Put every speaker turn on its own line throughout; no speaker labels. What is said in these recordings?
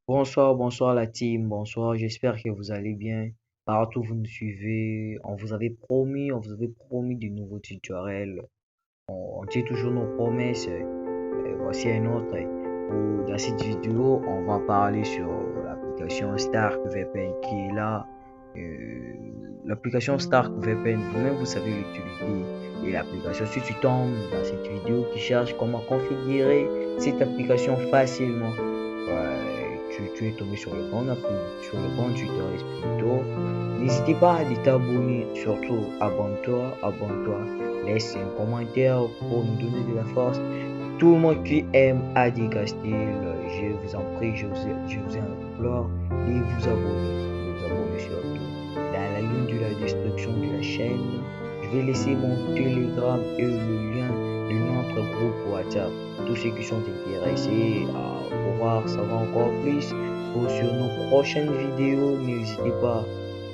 Bonsoir la team, bonsoir, j'espère que vous allez bien. Partout vous nous suivez, on vous avait promis de nouveaux tutoriels. On tient toujours nos promesses. Voici un autre. Dans cette vidéo, on va parler sur l'application Stark VPN qui est là. Euh, L'application Stark VPN, vous-même vous savez l'utiliser. Et l'application, si tu tombes dans cette vidéo qui cherche comment configurer cette application facilement, tu es tombé sur le bon tutoriel plutôt. N'hésitez pas à t'abonner, surtout abonne-toi, laisse un commentaire pour nous donner de la force. Tout le monde qui aime Adi Castile, je vous en prie, je vous implore de vous abonner surtout. Dans la ligne de la description de la chaîne, je vais laisser mon Telegram et le lien de notre groupe WhatsApp. Tous ceux qui sont intéressés à pouvoir savoir encore plus ou sur nos prochaines vidéos, n'hésitez pas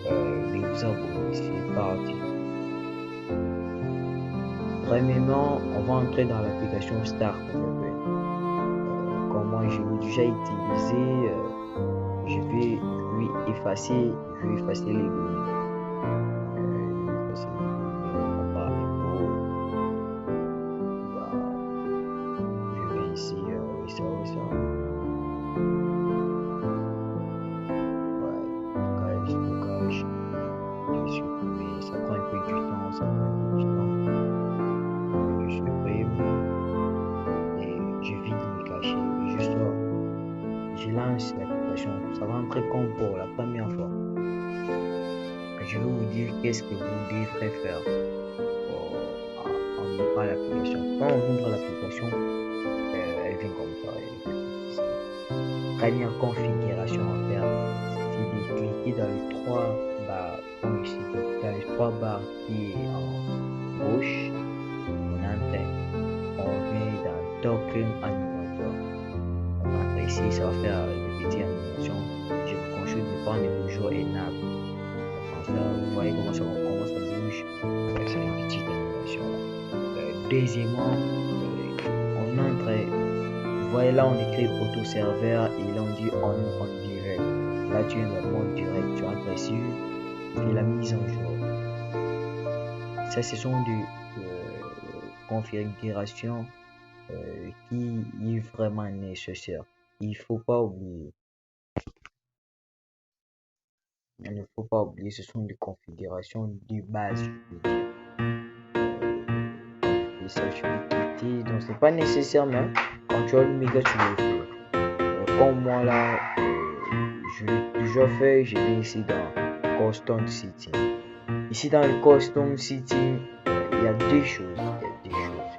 de vous abonner. C'est parti. Premièrement, on va entrer dans l'application Stark VPN. Comme moi je l'ai déjà utilisé, je vais effacer les données. On va je vais ici, oui, ça. Ouais, stockage. Je supprime, ça prend un peu du temps, Je supprime et je vide mes cachets. Je sors, je lance l'application. Ça va entrer comme pour la première fois. Je vais vous dire qu'est-ce que vous devrez faire en ouvrant l'application. Quand on ouvre l'application, elle vient comme ça. Première configuration à faire, c'est de cliquer dans les trois barres, comme ici, dans les trois barres qui est en gauche. On entre, on vient dans Token Animator. On entre ici, ça va faire une petite animation. Je vous conseille de prendre toujours un app. Vous voyez comment ça bouge. C'est une petite animation là. Deuxièmement, on entre. Vous voyez là, on écrit auto-serveur et là on dit on direct. Là, tu es dans le mode direct. Tu entres ici et la mise en jour. Ça, ce sont des configurations qui est vraiment nécessaire. Il ne faut pas oublier. Il ne faut pas oublier, ce sont des configurations de base, je veux dire. Et ça, je vais quitter. Donc, c'est pas nécessaire, mais quand tu as le méga, tu le fais. Comme moi, là, je l'ai déjà fait. Je vais ici dans Custom Setting. Ici, dans le Custom Setting, il y a deux choses.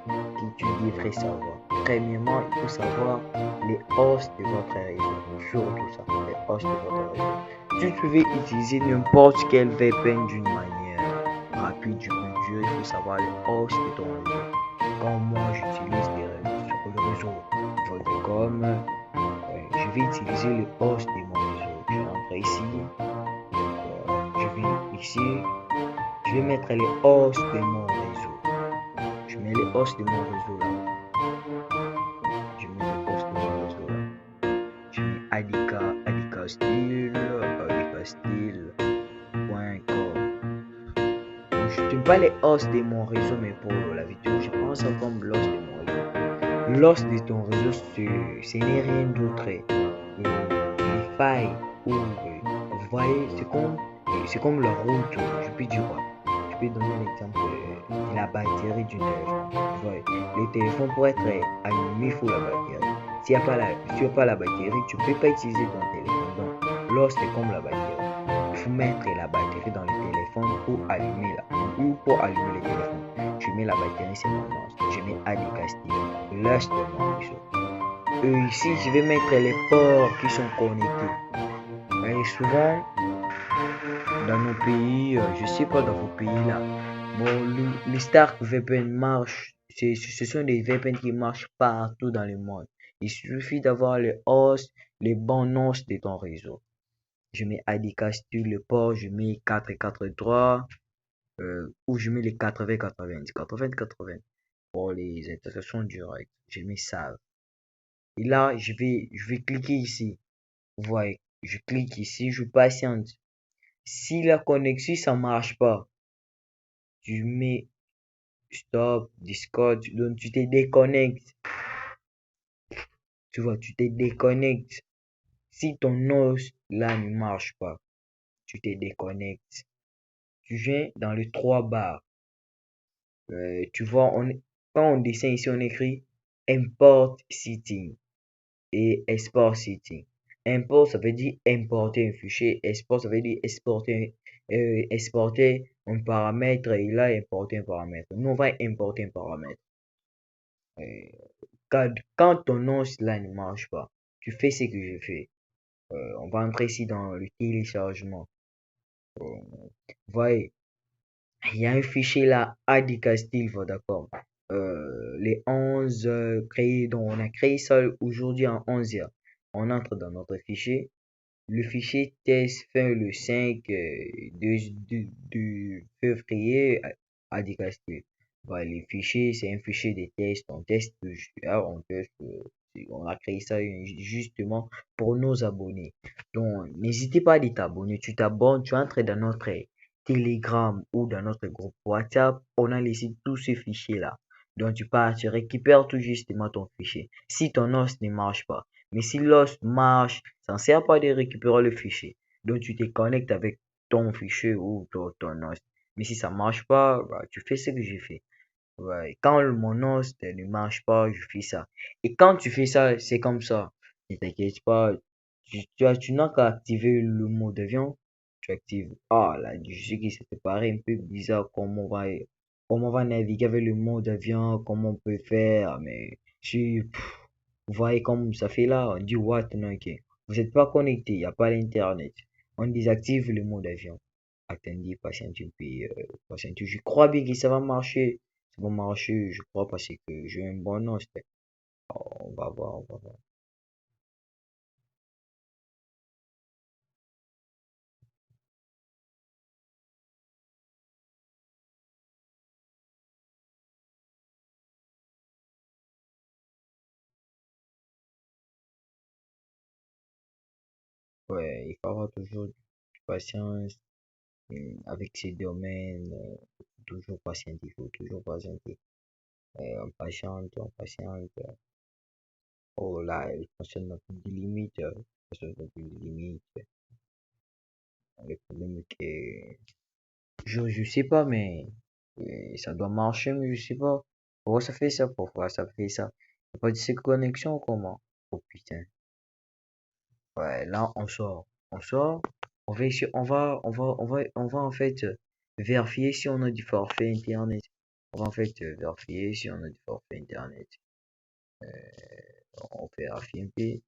Que tu devrais savoir. Premièrement, il faut savoir les hosts de votre réseau. Surtout ça, les hosts de votre réseau. Tu pouvais utiliser n'importe quel VPN d'une manière rapide, du plus dur. Il faut savoir les hosts de ton réseau. Comme moi, j'utilise sur le réseau Vodacom, je vais utiliser le host de mon réseau. Je rentre ici, je vais ici, je vais mettre les hosts de mon réseau. Je mets les hosts de mon réseau là. Je mets les hosts de mon réseau là. Je mets adicastyle.com. Je ne dis pas les hosts de mon réseau, mais pour la vidéo, je prends ça comme l'host de mon réseau. L'host de ton réseau, ce n'est rien d'autre. Les failles ou vous voyez, c'est comme la route. Je peux dire quoi? Je peux donner l'exemple de la batterie du téléphone. Vous voyez, le téléphone pour être allumé, il faut la batterie. S'il n'y a pas la batterie, tu ne peux pas utiliser ton téléphone. Donc, l'os c'est comme la batterie. Il faut mettre la batterie dans le téléphone pour allumer le téléphone. Je mets la batterie, c'est mon os. Je mets Adi Castille, l'os de mon réseau. Ici, je vais mettre les ports qui sont connectés. Et souvent, dans nos pays, je sais pas dans vos pays là, bon, les Stark VPN marchent, ce sont des VPN qui marchent partout dans le monde. Il suffit d'avoir les hosts, les bons hosts de ton réseau. Je mets Adicast sur le port, je mets 443 ou je mets les 80 pour les interactions directes. Je mets ça. Et là, je vais cliquer ici. Voyez, je clique ici, je patiente. Si la connexion ça marche pas, tu mets stop, Discord, donc tu te déconnectes. Tu vois, tu te déconnectes. Si ton os là ne marche pas, tu te déconnectes. Tu viens dans les trois barres. Tu vois, quand on descend ici, on écrit import setting et export setting. Import, ça veut dire importer un fichier. Export, ça veut dire exporter un paramètre. Et là, importer un paramètre. Nous, on va importer un paramètre. Quand ton os là ne marche pas, tu fais ce que je fais. On va entrer ici dans le téléchargement. Voyez, il y a un fichier là, adcastilvo.com. Les 11 créés, dont on a créé ça aujourd'hui en 11h. On entre dans notre fichier. Le fichier test fin le 5 de février adcastil. Voilà, les fichiers, c'est un fichier de test. On teste, on a créé ça justement pour nos abonnés. Donc, n'hésitez pas à t'abonner. Tu t'abonnes, tu entres dans notre Telegram ou dans notre groupe WhatsApp. On a laissé tous ces fichiers-là. Donc, tu récupères tout justement ton fichier. Si ton os ne marche pas. Mais si l'os marche, ça ne sert pas de récupérer le fichier. Donc, tu te connectes avec ton fichier ou ton os. Mais si ça ne marche pas, bah, tu fais ce que j'ai fait. Ouais. Quand mon os ne marche pas, je fais ça. Et quand tu fais ça, c'est comme ça. Ne t'inquiète pas. Tu n'as qu'à activer le mode avion. Tu actives. Ah là, je sais que ça te paraît un peu bizarre comment on va naviguer avec le mode avion, comment on peut faire. Mais si vous voyez comme ça fait là, on dit what, non, ok. Vous n'êtes pas connecté, il n'y a pas l'internet. On désactive le mode avion. Attendez, patientez un peu, patientez. Je crois bien que ça va marcher. Ça va marcher, je crois, parce que j'ai un bon os. On va voir, on va voir. Ouais, il faut avoir toujours du patience avec ces domaines. Toujours patienter, il faut toujours patienter. On patiente, on patiente. Oh là, il fonctionne dans plus de limites. Il fonctionne dans plus de limites. Le problème est que je sais pas, mais ça doit marcher, mais je sais pas. Pourquoi ça fait ça? Pourquoi ça fait ça? Y'a pas de ces connexions, comment? Oh putain. Ouais, là, on sort. On sort. On va essayer, on va en fait vérifier si on a du forfait internet. On va en fait vérifier si on a du forfait internet. On vérifie un peu.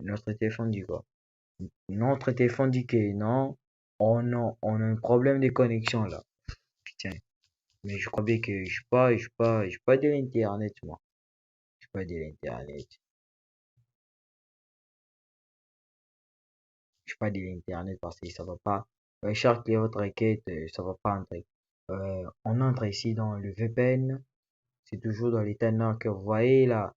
Notre téléphone dit quoi? Notre téléphone dit que non, on a un problème de connexion là. Putain. Mais je crois bien que je suis pas de l'internet, moi. Je suis pas de l'internet. Je suis pas de l'internet parce que ça va pas. Chaque votre requête, ça va pas entrer. On entre ici dans le VPN. C'est toujours dans l'état nord que vous voyez là.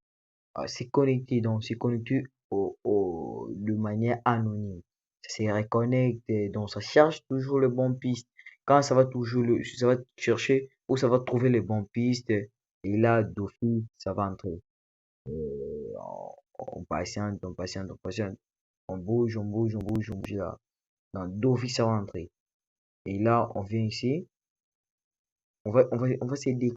C'est connecté, donc c'est connecté de manière anonyme. Ça se reconnecte, donc ça cherche toujours le bon piste. Quand ça va chercher où ça va trouver les bons pistes. Et là, d'office, ça va entrer. On patiente, on patiente, on patiente. On bouge, on bouge, on bouge, on bouge là. Dans d'office, ça va entrer. Et là, on vient ici. On va s'aider.